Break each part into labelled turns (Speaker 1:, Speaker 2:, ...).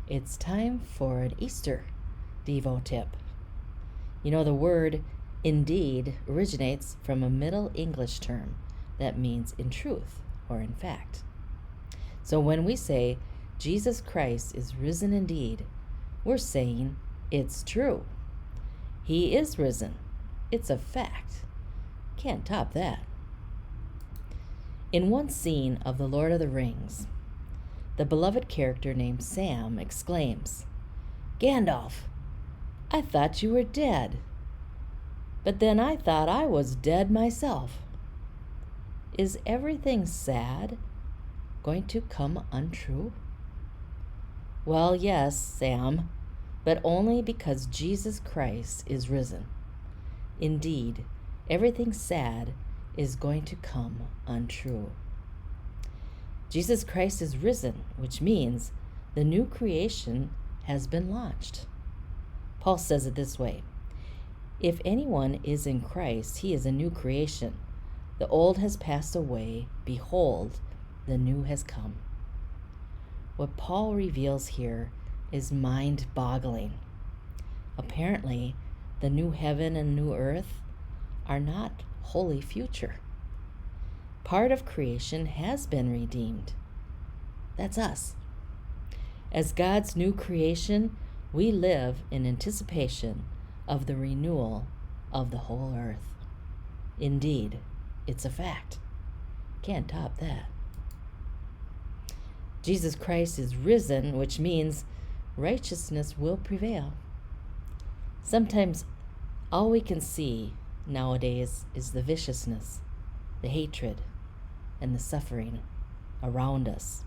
Speaker 1: It's time for an Easter Devo tip. You know, the word indeed originates from a Middle English term that means in truth or in fact. So when we say Jesus Christ is risen indeed, we're saying it's true. He is risen. It's a fact. Can't top that. In one scene of The Lord of the Rings, the beloved character named Sam exclaims, "Gandalf, I thought you were dead, but then I thought I was dead myself." Is everything sad going to come untrue? Well, yes, Sam, but only because Jesus Christ is risen. Indeed, everything sad is going to come untrue. Jesus Christ is risen, which means the new creation has been launched. Paul says it this way: if anyone is in Christ, he is a new creation. The old has passed away. Behold, the new has come. What Paul reveals here is mind-boggling. Apparently, the new heaven and new earth are not wholly future. Part of creation has been redeemed. That's us. As God's new creation, we live in anticipation of the renewal of the whole earth. Indeed, it's a fact. Can't top that. Jesus Christ is risen, which means righteousness will prevail. Sometimes all we can see nowadays is the viciousness, the hatred, and the suffering around us.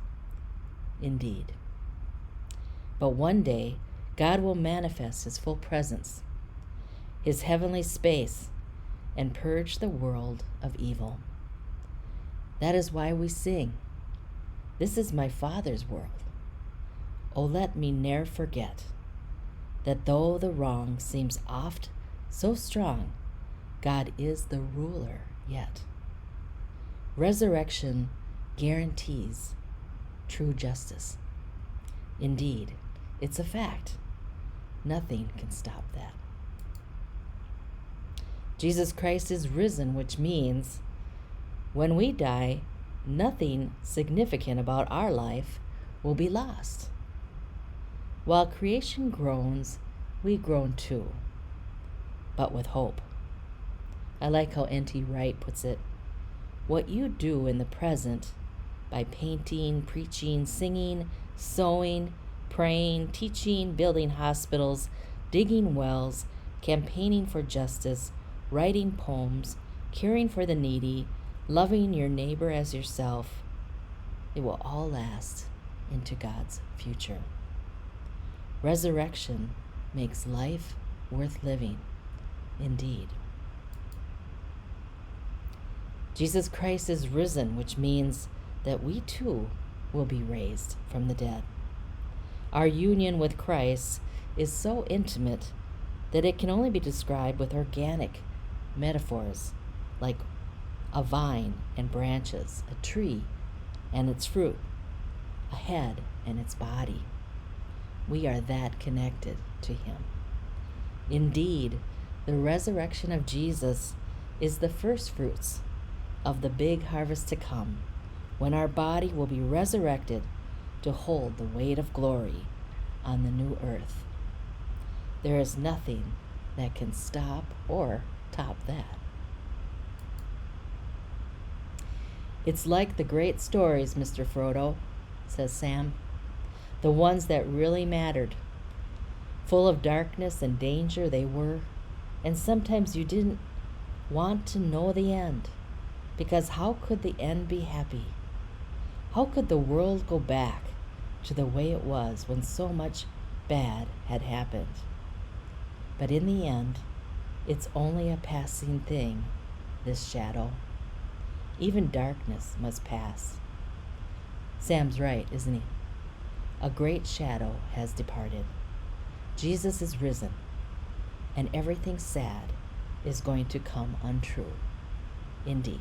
Speaker 1: Indeed. But one day, God will manifest His full presence, His heavenly space, and purge the world of evil. That is why we sing, "This is my Father's world. Oh, let me ne'er forget that though the wrong seems oft so strong, God is the ruler yet." Resurrection guarantees true justice. Indeed, it's a fact. Nothing can stop that. Jesus Christ is risen, which means when we die, nothing significant about our life will be lost. While creation groans, we groan too, but with hope. I like how N.T. Wright puts it: what you do in the present by painting, preaching, singing, sewing, praying, teaching, building hospitals, digging wells, campaigning for justice, writing poems, caring for the needy, loving your neighbor as yourself, it will all last into God's future. Resurrection makes life worth living. Indeed. Jesus Christ is risen, which means that we too will be raised from the dead. Our union with Christ is so intimate that it can only be described with organic metaphors like a vine and branches, a tree and its fruit, a head and its body. We are that connected to Him. Indeed, the resurrection of Jesus is the first fruits of the big harvest to come, when our body will be resurrected to hold the weight of glory on the new earth. There is nothing that can stop or top that. "It's like the great stories, Mr. Frodo," says Sam, "the ones that really mattered. Full of darkness and danger they were, and sometimes you didn't want to know the end, because how could the end be happy? How could the world go back to the way it was when so much bad had happened? But in the end, it's only a passing thing, this shadow. Even darkness must pass." Sam's right, isn't he? A great shadow has departed. Jesus is risen, and everything sad is going to come untrue. Indeed.